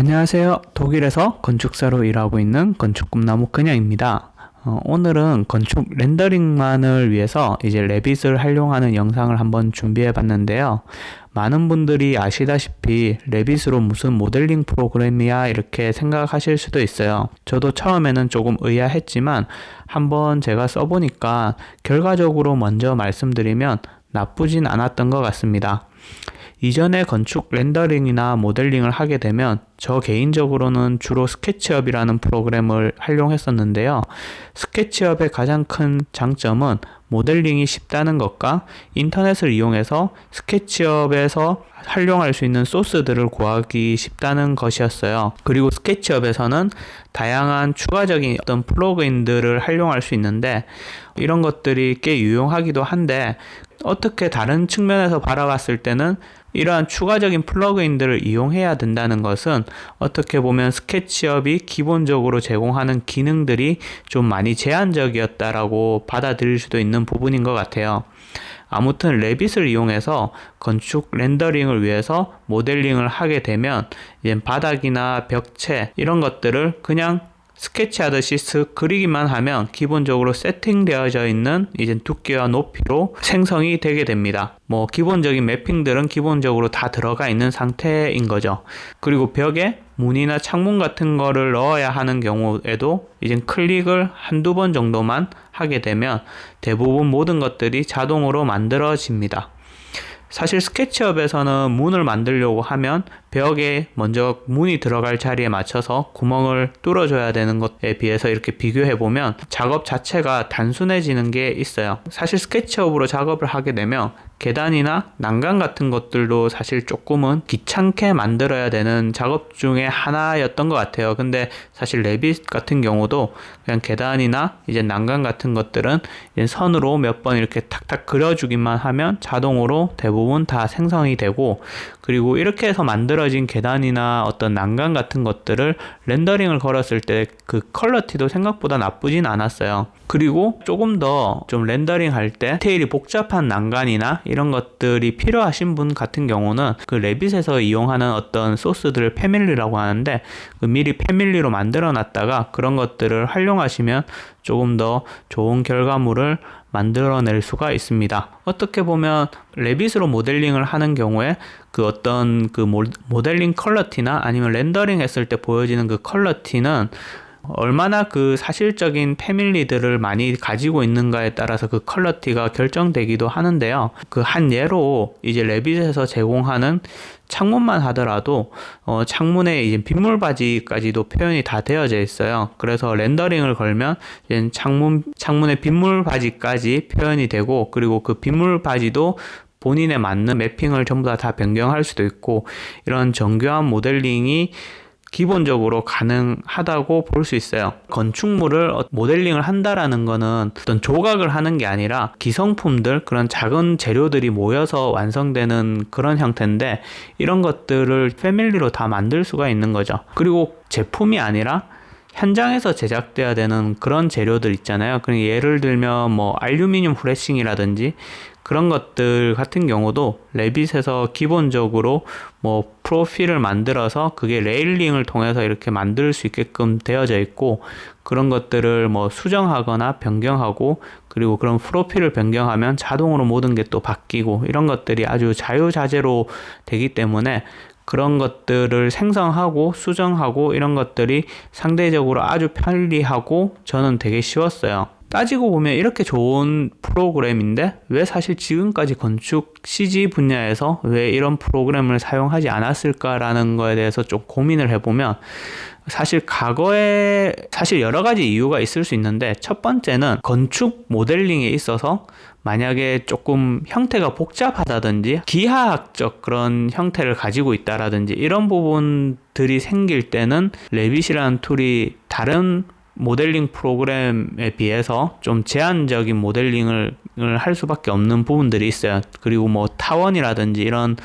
안녕하세요. 독일에서 건축사로 일하고 있는 건축꿈나무 그냥입니다. 오늘은 건축 렌더링만을 위해서 이제 레빗을 활용하는 영상을 한번 준비해 봤는데요. 많은 분들이 아시다시피 레빗으로 무슨 모델링 프로그램이야 이렇게 생각하실 수도 있어요. 저도 처음에는 조금 의아했지만 한번 제가 써보니까 결과적으로 먼저 말씀드리면 나쁘진 않았던 것 같습니다. 이전에 건축 렌더링이나 모델링을 하게 되면 저 개인적으로는 주로 스케치업이라는 프로그램을 활용했었는데요. 스케치업의 가장 큰 장점은 모델링이 쉽다는 것과 인터넷을 이용해서 스케치업에서 활용할 수 있는 소스들을 구하기 쉽다는 것이었어요. 그리고 스케치업에서는 다양한 추가적인 어떤 플러그인들을 활용할 수 있는데 이런 것들이 꽤 유용하기도 한데 어떻게 다른 측면에서 바라봤을 때는 이러한 추가적인 플러그인들을 이용해야 된다는 것은 어떻게 보면 스케치업이 기본적으로 제공하는 기능들이 좀 많이 제한적이었다라고 받아들일 수도 있는 부분인 것 같아요. 아무튼 레빗을 이용해서 건축 렌더링을 위해서 모델링을 하게 되면 이제 바닥이나 벽체 이런 것들을 그냥 스케치하듯이 쓱 그리기만 하면 기본적으로 세팅되어져 있는 이제 두께와 높이로 생성이 되게 됩니다. 기본적인 매핑들은 기본적으로 다 들어가 있는 상태인 거죠. 그리고 벽에 문이나 창문 같은 거를 넣어야 하는 경우에도 이제 클릭을 한두 번 정도만 하게 되면 대부분 모든 것들이 자동으로 만들어집니다. 사실 스케치업에서는 문을 만들려고 하면 벽에 먼저 문이 들어갈 자리에 맞춰서 구멍을 뚫어줘야 되는 것에 비해서 이렇게 비교해보면 작업 자체가 단순해지는 게 있어요. 사실 스케치업으로 작업을 하게 되면 계단이나 난간 같은 것들도 사실 조금은 귀찮게 만들어야 되는 작업 중에 하나였던 것 같아요. 근데 사실 레빗 같은 경우도 그냥 계단이나 이제 난간 같은 것들은 이제 선으로 몇 번 이렇게 탁탁 그려주기만 하면 자동으로 대부분 다 생성이 되고, 그리고 이렇게 해서 만들어진 계단이나 어떤 난간 같은 것들을 렌더링을 걸었을 때 그 퀄리티도 생각보다 나쁘진 않았어요. 그리고 조금 더 좀 렌더링 할 때 디테일이 복잡한 난간이나 이런 것들이 필요하신 분 같은 경우는 그 레빗에서 이용하는 어떤 소스들을 패밀리라고 하는데 그 미리 패밀리로 만들어 놨다가 그런 것들을 활용하시면 조금 더 좋은 결과물을 만들어낼 수가 있습니다. 어떻게 보면 레빗으로 모델링을 하는 경우에 그 어떤 그 모델링 퀄리티나 아니면 렌더링 했을 때 보여지는 그 퀄리티는 얼마나 그 사실적인 패밀리들을 많이 가지고 있는가에 따라서 그 퀄리티가 결정되기도 하는데요. 그 한 예로 이제 레빗에서 제공하는 창문만 하더라도 창문에 이제 빗물 바지까지도 표현이 다 되어져 있어요. 그래서 렌더링을 걸면 이제 창문의 빗물 바지까지 표현이 되고, 그리고 그 빗물 바지도 본인에 맞는 매핑을 전부 다 변경할 수도 있고, 이런 정교한 모델링이 기본적으로 가능하다고 볼 수 있어요. 건축물을 모델링을 한다라는 거는 어떤 조각을 하는 게 아니라 기성품들, 그런 작은 재료들이 모여서 완성되는 그런 형태인데 이런 것들을 패밀리로 다 만들 수가 있는 거죠. 그리고 제품이 아니라 현장에서 제작돼야 되는 그런 재료들 있잖아요. 그러니까 예를 들면 알루미늄 프레싱이라든지 그런 것들 같은 경우도 레빗에서 기본적으로 프로필을 만들어서 그게 레일링을 통해서 이렇게 만들 수 있게끔 되어져 있고, 그런 것들을 수정하거나 변경하고, 그리고 그런 프로필을 변경하면 자동으로 모든 게 또 바뀌고, 이런 것들이 아주 자유자재로 되기 때문에 그런 것들을 생성하고 수정하고 이런 것들이 상대적으로 아주 편리하고 저는 되게 쉬웠어요. 따지고 보면 이렇게 좋은 프로그램인데 왜 사실 지금까지 건축 CG 분야에서 왜 이런 프로그램을 사용하지 않았을까라는 거에 대해서 좀 고민을 해보면 사실 과거에 여러 가지 이유가 있을 수 있는데, 첫 번째는 건축 모델링에 있어서 만약에 조금 형태가 복잡하다든지 기하학적 그런 형태를 가지고 있다라든지 이런 부분들이 생길 때는 레빗이라는 툴이 다른 모델링 프로그램에 비해서 좀 제한적인 모델링을 할 수밖에 없는 부분들이 있어요. 그리고 타원이라든지 이런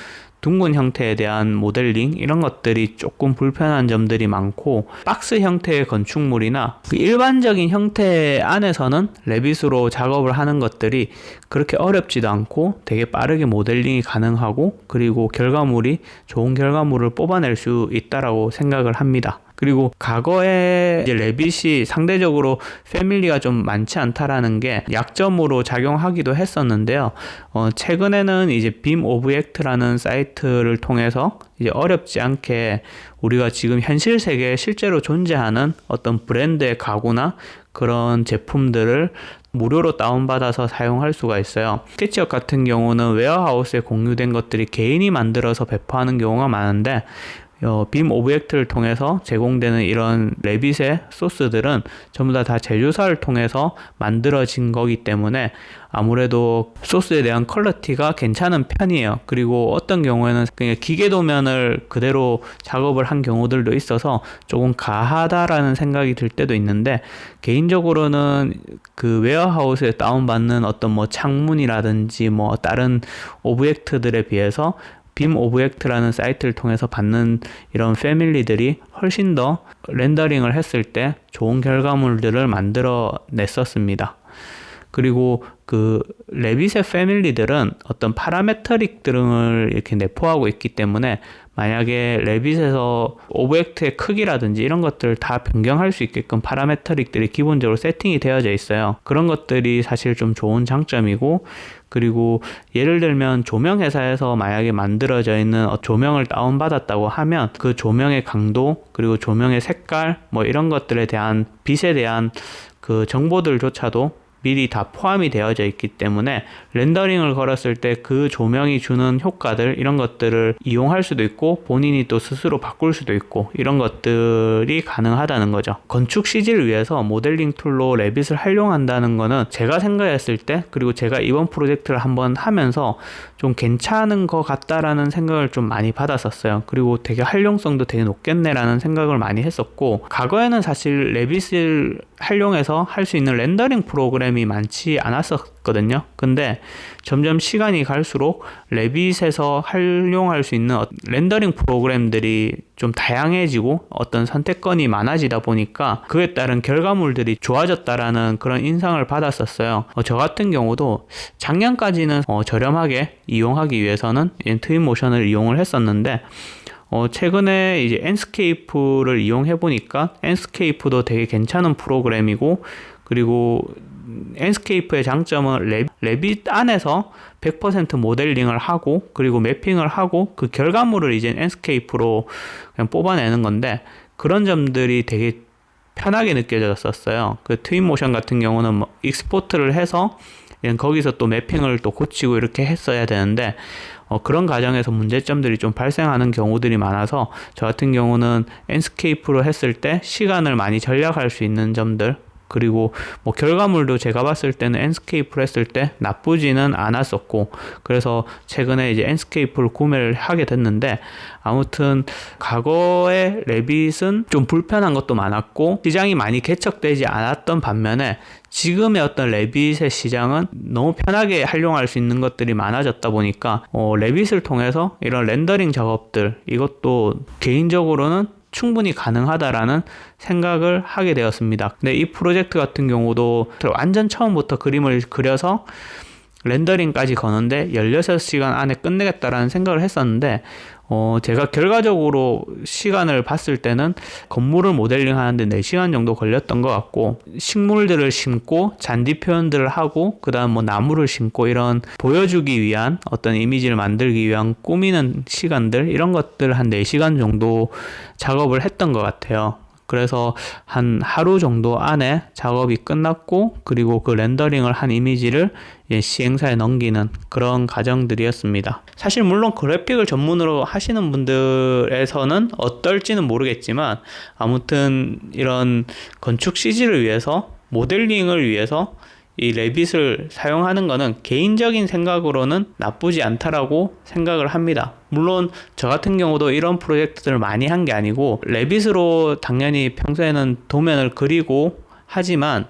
둥근 형태에 대한 모델링 이런 것들이 조금 불편한 점들이 많고, 박스 형태의 건축물이나 그 일반적인 형태 안에서는 레빗으로 작업을 하는 것들이 그렇게 어렵지도 않고 되게 빠르게 모델링이 가능하고, 그리고 좋은 결과물을 뽑아낼 수 있다라고 생각을 합니다. 그리고 과거에 이제 레빗이 상대적으로 패밀리가 좀 많지 않다라는 게 약점으로 작용하기도 했었는데요. 최근에는 이제 빔 오브젝트라는 사이트를 통해서 이제 어렵지 않게 우리가 지금 현실 세계에 실제로 존재하는 어떤 브랜드의 가구나 그런 제품들을 무료로 다운받아서 사용할 수가 있어요. 스케치업 같은 경우는 웨어하우스에 공유된 것들이 개인이 만들어서 배포하는 경우가 많은데, 빔 오브젝트를 통해서 제공되는 이런 레빗의 소스들은 전부 다 제조사를 통해서 만들어진 거기 때문에 아무래도 소스에 대한 퀄리티가 괜찮은 편이에요. 그리고 어떤 경우에는 그냥 기계 도면을 그대로 작업을 한 경우들도 있어서 조금 가하다라는 생각이 들 때도 있는데, 개인적으로는 그 웨어하우스에 다운받는 어떤 뭐 창문이라든지 뭐 다른 오브젝트들에 비해서 빔 오브젝트라는 사이트를 통해서 받는 이런 패밀리들이 훨씬 더 렌더링을 했을 때 좋은 결과물들을 만들어 냈었습니다. 그리고 그 레빗의 패밀리들은 어떤 파라메트릭 등을 이렇게 내포하고 있기 때문에 만약에 레빗에서 오브젝트의 크기라든지 이런 것들을 다 변경할 수 있게끔 파라메트릭들이 기본적으로 세팅이 되어져 있어요. 그런 것들이 사실 좀 좋은 장점이고, 그리고 예를 들면 조명 회사에서 만약에 만들어져 있는 조명을 다운받았다고 하면 그 조명의 강도, 그리고 조명의 색깔, 뭐 이런 것들에 대한 빛에 대한 그 정보들조차도 미리 다 포함이 되어져 있기 때문에 렌더링을 걸었을 때 그 조명이 주는 효과들 이런 것들을 이용할 수도 있고, 본인이 또 스스로 바꿀 수도 있고, 이런 것들이 가능하다는 거죠. 건축 CG를 위해서 모델링 툴로 레빗을 활용한다는 거는 제가 생각했을 때, 그리고 제가 이번 프로젝트를 한번 하면서 좀 괜찮은 것 같다라는 생각을 좀 많이 받았었어요. 그리고 되게 활용성도 되게 높겠네라는 생각을 많이 했었고, 과거에는 사실 레빗을 활용해서 할 수 있는 렌더링 프로그램이 많지 않았었거든요. 근데 점점 시간이 갈수록 레빗에서 활용할 수 있는 렌더링 프로그램들이 좀 다양해지고 어떤 선택권이 많아지다 보니까 그에 따른 결과물들이 좋아졌다라는 그런 인상을 받았었어요. 저 같은 경우도 작년까지는 저렴하게 이용하기 위해서는 트윈모션을 이용을 했었는데, 최근에 이제 enscape를 이용해 보니까 enscape도 되게 괜찮은 프로그램이고, 그리고 enscape의 장점은 레빗 안에서 100% 모델링을 하고, 그리고 매핑을 하고, 그 결과물을 이제 enscape로 그냥 뽑아내는 건데, 그런 점들이 되게 편하게 느껴졌었어요. 그 트윈모션 같은 경우는 뭐 익스포트를 해서 거기서 또 매핑을 또 고치고 이렇게 했어야 되는데, 그런 과정에서 문제점들이 좀 발생하는 경우들이 많아서 저 같은 경우는 enscape로 했을 때 시간을 많이 절약할 수 있는 점들, 그리고 뭐 결과물도 제가 봤을 때는 enscape로 했을 때 나쁘지는 않았었고, 그래서 최근에 이제 enscape를 구매를 하게 됐는데, 아무튼 과거의 레빗은 좀 불편한 것도 많았고 시장이 많이 개척되지 않았던 반면에 지금의 어떤 레빗의 시장은 너무 편하게 활용할 수 있는 것들이 많아졌다 보니까 레빗을 통해서 이런 렌더링 작업들, 이것도 개인적으로는 충분히 가능하다라는 생각을 하게 되었습니다. 근데 이 프로젝트 같은 경우도 완전 처음부터 그림을 그려서 렌더링까지 거는데 16시간 안에 끝내겠다라는 생각을 했었는데, 제가 결과적으로 시간을 봤을 때는 건물을 모델링 하는데 4시간 정도 걸렸던 것 같고, 식물들을 심고 잔디 표현들을 하고 그 다음 뭐 나무를 심고 이런 보여주기 위한 어떤 이미지를 만들기 위한 꾸미는 시간들, 이런 것들 한 4시간 정도 작업을 했던 것 같아요. 그래서 한 하루 정도 안에 작업이 끝났고, 그리고 그 렌더링을 한 이미지를 시행사에 넘기는 그런 과정들이었습니다. 사실 물론 그래픽을 전문으로 하시는 분들에서는 어떨지는 모르겠지만, 아무튼 이런 건축 CG를 위해서, 모델링을 위해서 이 레빗을 사용하는 거는 개인적인 생각으로는 나쁘지 않다라고 생각을 합니다. 물론 저 같은 경우도 이런 프로젝트들을 많이 한 게 아니고 레빗으로 당연히 평소에는 도면을 그리고 하지만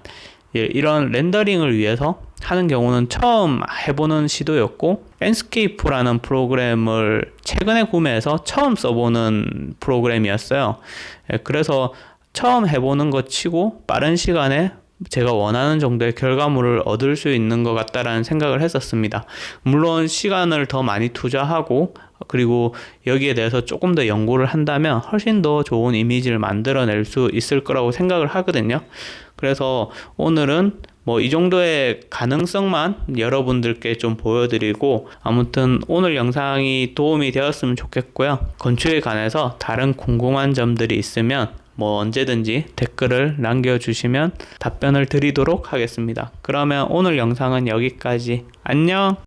이런 렌더링을 위해서 하는 경우는 처음 해보는 시도였고, enscape라는 프로그램을 최근에 구매해서 처음 써보는 프로그램이었어요. 그래서 처음 해보는 것 치고 빠른 시간에 제가 원하는 정도의 결과물을 얻을 수 있는 것 같다라는 생각을 했었습니다. 물론 시간을 더 많이 투자하고 그리고 여기에 대해서 조금 더 연구를 한다면 훨씬 더 좋은 이미지를 만들어낼 수 있을 거라고 생각을 하거든요. 그래서 오늘은 뭐 이 정도의 가능성만 여러분들께 좀 보여드리고, 아무튼 오늘 영상이 도움이 되었으면 좋겠고요. 건축에 관해서 다른 궁금한 점들이 있으면 뭐 언제든지 댓글을 남겨주시면 답변을 드리도록 하겠습니다. 그러면 오늘 영상은 여기까지. 안녕!